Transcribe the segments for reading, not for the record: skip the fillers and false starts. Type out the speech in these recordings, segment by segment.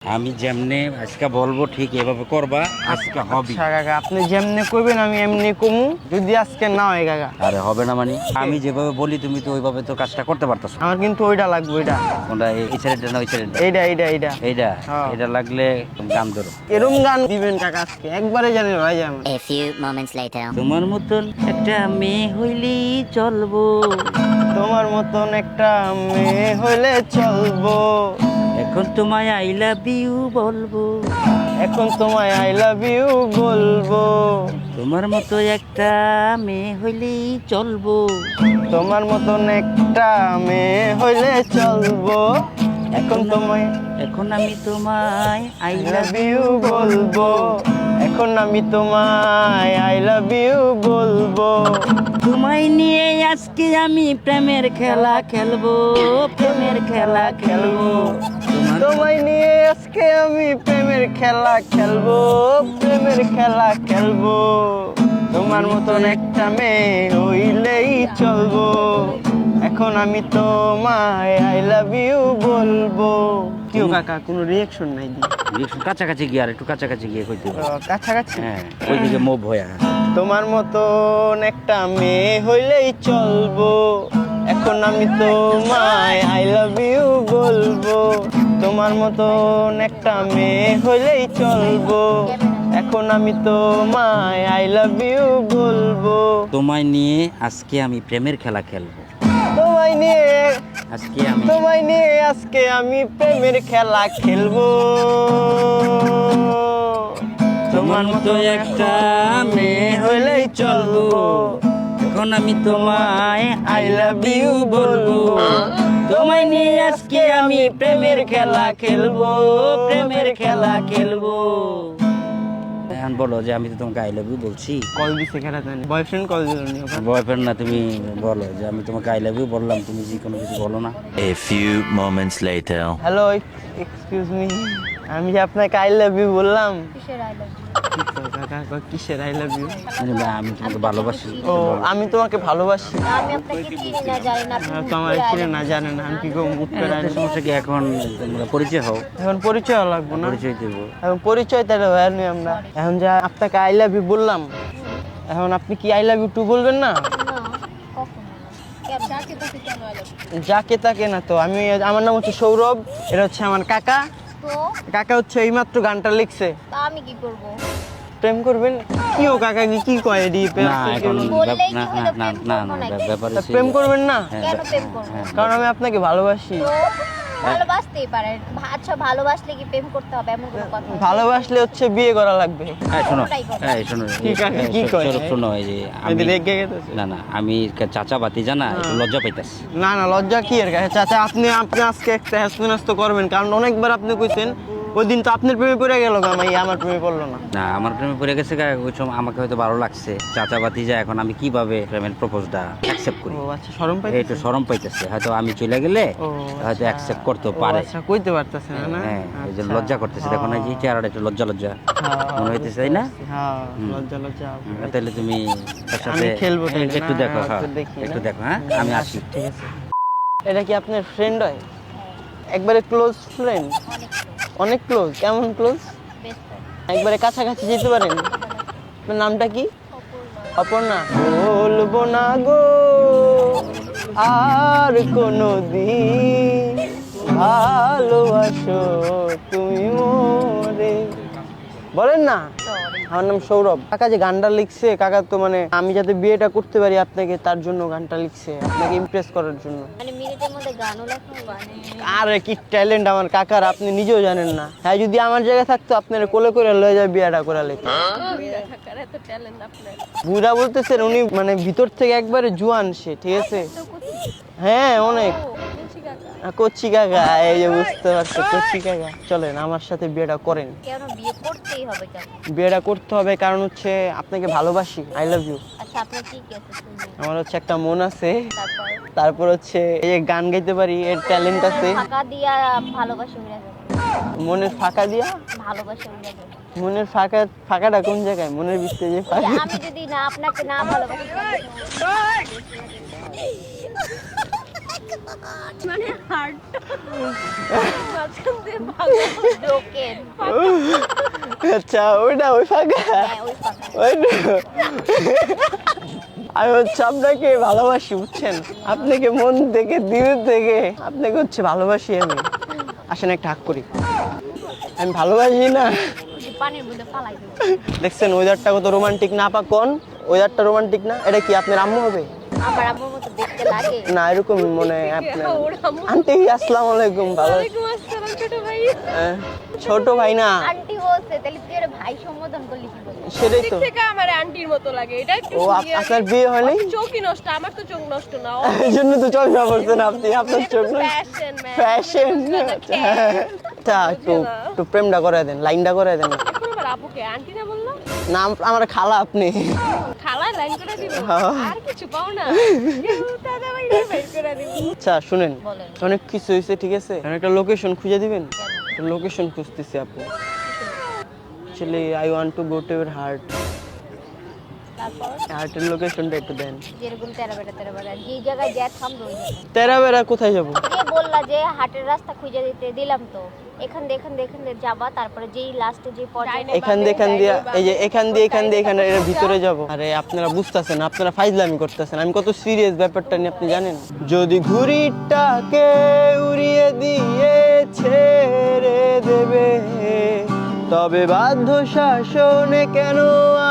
আমি যেমনে আজকে বলবো ঠিক এভাবে করবা, আজকে হবে। আচ্ছা কাকা, আপনি যেমনি করবেন আমি এমনি কমু, যদি আজকে না হয় কাকা। আরে হবে না মানে আমি যেভাবে বলি তুমি তো ওইভাবে তো কাজটা করতে পারতেছো। আমার কিন্তু ওইটা লাগবে, ওইটা কোনটা? এই ছেলেটা না ওই ছেলেটা? এইটা এইটা এইটা এইটা হ্যাঁ। এটা লাগলে গান ধরো। এরম গান দিবেন কাকা আজকে একবারে জানেন ভাই আমার। A few moments later. তোমার মতন একটা মেয়ে হইলেই চলবো, তোমার মতন একটা মেয়ে হইলে চলবো, এখন তোমায় আই লাভ ইউ বলবো, এখন তোমায় আই লাভ ইউ বলবো, তোমার মতো একটা মেয়ে হইলেই চলবো, তোমার মতন একটা মেয়ে হইলে চলবো, এখন তোমায় এখন আমি তোমায় I I love love you বলবো, এখন আমি তোমায় আই লাভ ইউ বলবো, তোমায় নিয়ে আজকে আমি প্রেমের খেলা খেলবো, প্রেমের খেলা খেলবো। তোমায় নিয়ে আজকে আমি প্রেমের খেলা খেলবো, প্রেমের খেলা খেলবো, তোমার মতন একটা মেয়ে হইলেই চলবো, এখন আমি তোমায় আই লাভ ইউ বলবো। কেউ কাকা কোনো রিয়াকশন নাই দি একটু কাছাকাছি গিয়ে আর একটু কাছাকাছি গিয়ে কইতে হবে। কাছাকাছি। হ্যাঁ ওইদিকে মুভ হয়ে তোমার মতন একটা মেয়ে হইলেই চলবো, এখন আমি তোমায় আই লাভ ইউ বলবো, তোমার মতন একটা মেয়ে হইলেই চলবো, এখন আমি তোমায় আই লাভ ইউ বলবো, তোমায় নিয়ে আজকে আমি প্রেমের খেলা খেলবো, তোমায় নিয়ে আজকে আমি তোমায় নিয়ে আজকে আমি প্রেমের খেলা খেলবো, তোমার মতো একটা মেয়ে হইলেই চলবো, এখন আমি তোমায় আই লাভ ইউ বলবো, তোমায় নিয়ে আজকে আমি প্রেমের খেলা খেলবো, প্রেমের খেলা খেলবো। এখন বলো যে আমি তো তোমাকে আই লাভ ইউ বলছি। কল দিছে খেলা জানি বয়ফ্রেন্ড কল দিল নি ওকে। বয়ফ্রেন্ড না, তুমি বলো যে আমি তোমাকে আই লাভ ইউ বললাম, তুমি যে কোনো কিছু বলো না। A few moments later. Hello excuse me, আমি যে আপনাকে আই লাভ ইউ বললাম। কিসের আই লাভ ইউ? কিসের আই লাভ ইউ? মানে আমি তোমাকে ভালোবাসি। ও আমি তোমাকে ভালোবাসি। আমি আপনাকে চিনি না, জানি না আপনি তো আমার এখানে না জানেন আমি কি করবো মুখ করে একটা সমস্যা কি, এখন তোমরা পরিচয় হও, এখন পরিচয় লাগবো না, পরিচয় দেবো। এখন পরিচয় তাহলে হয়নি আমরা, এখন যা আপনাকে আই লাভ ইউ বললাম, এখন আপনি কি আই লাভ ইউ টু বলবেন না? না, কখনো না। কেন যাকে তাকে কেন আই লাভ ইউ? যাকে তাকে না তো, আমি আমার নাম হচ্ছে সৌরভ, এটা হচ্ছে আমার কাকা, তো কাকা হচ্ছে এইমাত্র গানটা লিখছে। তা আমি কি করব? প্রেম করবেন? কি ও কাকা কি কয় এডি প্রেম? না এখন বললেই না কি হলো, না প্রেম না করবো না নাকি? ব্যাপার হচ্ছে প্রেম করবেন না? হ্যাঁ, কেন প্রেম করব? হ্যাঁ, কারণ আমি আপনাকে ভালোবাসি। তো ভালোবাসতেই পারে। আচ্ছা ভালোবাসলে কি প্রেম করতে হবে এমন কোনো কথা আছে? ভালোবাসলে হচ্ছে বিয়ে করা লাগবে। হ্যাঁ শোনো, ওটাই কথা। হ্যাঁ শোনো, কি কাকা, কি কয়? শোনো এই যে আমি এদের রেগে গেছে। না না আমি চাচা বাতি জানা একটু লজ্জা পাইতাছি। না না লজ্জা কি এর কাছে? চাচা আপনি আপনি আজকে একটা হ্যাস্ত করবেন, কারণ অনেকবার আপনি কইছেন ওই দিন তো আপনার প্রেমে পড়ে গেল, আমি আমার প্রেমে পড়লো না। না আমার প্রেমে পড়ে গেছে, ওই সময় আমাকে হয়তো ভালো লাগছে চাচা বাতি যা, এখন আমি কিভাবে প্রেমের প্রপোজটা অ্যাকসেপ্ট করি? ও আচ্ছা শরম পাই। এই তো শরম পাইতেছে, হয়তো আমি চলে গেলে ও হয়তো অ্যাকসেপ্ট করতে পারে। আচ্ছা কইতে পারতেছে না না? হ্যাঁ এই যে আচ্ছা। লজ্জা করতেছে, দেখো না যে চেহারাটা একটু লজ্জা লজ্জা হ্যাঁ, মনে হইতেছে, তাই না? হ্যাঁ হুম। লজ্জা লজ্জা। তাহলে তুমি তার সাথে আমি খেলবো তাইলে একটু না? দেখো, হ্যাঁ একটু দেখি না? একটু দেখো, হ্যাঁ আমি আসি। ঠিক আছে। এটা কি আপনার ফ্রেন্ড হয়? একবারে ক্লোজ ফ্রেন্ড? অনেক ক্লোজ? কেমন ক্লোজ? Best friend. একবারে কাছাকাছি যেতে পারেন? আপনার নামটা কি? অপর্ণা। বলবো না গো আর কোনো দিন ভালোবাসো তুমি মোরে, বলেন না? আমার নাম সৌরভ। কাকা যে গানটা লিখছে, কাকা তো মানে আমি যাতে বিয়েটা করতে পারি আপনাকে তার জন্য গানটা লিখছে, আপনাকে ইমপ্রেস করার জন্য। মানে মিনিটের মধ্যে গানও লেখা মানে আরে কি ট্যালেন্ট আমার কাকার, আপনি নিজেও জানেন না। হ্যাঁ যদি আমার জায়গায় থাকতো আপনার কোলে করে লয়ে যায় বিয়েটা করে লেখা। থাকার এত ট্যালেন্ট আপনার। বুড়া বলতেছেন উনি মানে ভিতর থেকে একবারে জুয়ান সে, ঠিক আছে? হ্যাঁ অনেক। কচ্ছি কাকা, এই যে বুঝতে পারছো কচ্ছি কাকা। চলেন আমার সাথে বিয়েটা করেন। কেন বিয়ে করতেই হবে কেন? বিয়েটা করতে হবে কারণ হচ্ছে আপনাকে ভালোবাসি, আই লাভ ইউ। আচ্ছা আপনার কি কি আছে শুনি। আমার হচ্ছে একটা মন আছে, তারপর তারপর হচ্ছে এই যে গান গাইতে পারি, এর ট্যালেন্ট আছে। ফাঁকা দিয়া ভালোবাসা উড়ে যাবে। মনের ফাঁকা দিয়া? ভালোবাসা উড়ে যাবে। মনের ফাঁকাটা কোন জায়গায়? মনের ভিতরে যে ফাঁকা। আমি যদি না আপনাকে না ভালোবাসি মানে হার্ট মাঝখান দিয়ে ভাঙা ব্রোকেন। আচ্ছা ওইটা ওই ফাঁকা হ্যাঁ ওই ফাঁকা। ওইটা আমি হচ্ছে আপনাকে ভালোবাসি বুঝছেন, আপনাকে মন থেকে দিল থেকে আপনাকে হচ্ছে ভালোবাসি আমি। আসেন একটা হাক করি, আমি ভালোবাসি না। যে পানির মধ্যে ফালাই দেবো। দেখছেন ওয়েদারটা কত রোমান্টিক না আপা, কোন ওয়েদারটা রোমান্টিক না? এটা কি আপনার আম্মু হবে? আমার আম্মুর মতো দেখতে লাগে। না এরকম মনে হয় আপনার ওর আম্মু। আন্টি। আসসালামু আলাইকুম, ভালো আছেন? ওয়ালাইকুম আসসালাম ছোট ভাই। ছোট ভাই না আন্টি বলছে, তাহলে তুই ওর ভাই সম্বোধন করলি কি করে? সেটাই দিক তো। থেকে আমার আন্টির মতো লাগে, এটা একটু ও সুন্দর। আপনার বিয়ে হয়নি? ওর চোখই নষ্ট, আমার তো চোখ নষ্ট না। এই জন্য তো চশমা পড়ছেন আপনি, আপনার চোখ ফ্যাশন ম্যান। ফ্যাশন। আচ্ছা একটু একটু প্রেমটা করে দেন, লাইনটা করে দেন। এখন আবার আপুকে আন্টি না বললো? না আমার খালা আপনি। খালায় লাইন করে দিব, হ্যাঁ। আর কিছু পাও না। দাদা ভাই বের করে দিব। আচ্ছা শুনেন, বলেন। অনেক কিছু হয়েছে ঠিক আছে, এখন একটা লোকেশন খুঁজে দিবেন। লোকেশন খুঁজতেছি আপু। Actually I want to go to your heart. তারপর হার্টের লোকেশনটা একটু দেন। যেরকম তেরা বেড়া যে জায়গায় যা থামলো ওই জায়গায়। তেরা বেড়া কোথায় যাবো? যে বললা যে হাটের রাস্তা খুঁজে দিতে দিলাম তো, এখান দিয়ে যাবা, তারপরে যেই লাস্টে যে পর্যায়ে এখান দিয়ে এই যে এখান দিয়ে এখানে এর ভিতরে যাব। আরে আপনারা বুঝতেছেন, আপনারা ফাইজলামি করতেছেন, আমি কত সিরিয়াস ব্যাপারটা নিয়ে আপনি জানেন? যদি ঘুড়িটাকে উড়িয়ে দিয়ে ছেড়ে দেবে, তবে বাধ্য শাসনে কেন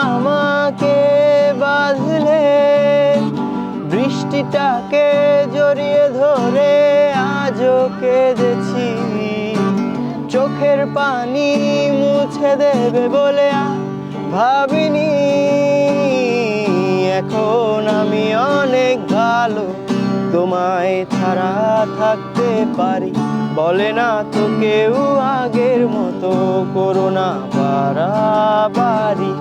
আমাকে বাঁধলে? বৃষ্টিটাকে জড়িয়ে ধরে আজও কেঁদেছি, চোখের পানি মুছে দেবে বলে ভাবিনি। এখন আমি অনেক ভালো, তোমায় ছাড়া থাকতে পারি। বলে না তো কেউ আগের মতো করো না বাড়াবাড়ি।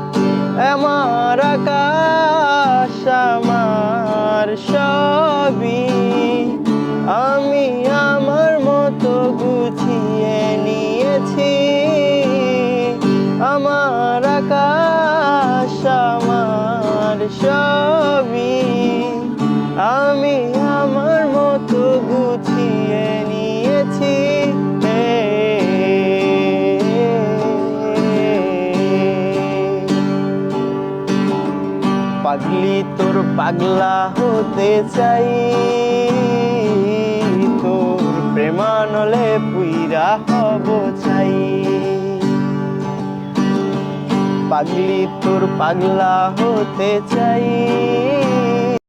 আমার আকাশ আমার সবই, আমি আমার মতো গুছিয়ে নিয়েছি। আমার আকাশ আমার সবই, আমি আমার মতো গুছিয়ে নিয়েছি। পাগলি তোর পাগলা হতে চাই, তোর প্রেমানলে পুইরা হব চাই। পাগলি তোর পাগলা হতে চাই,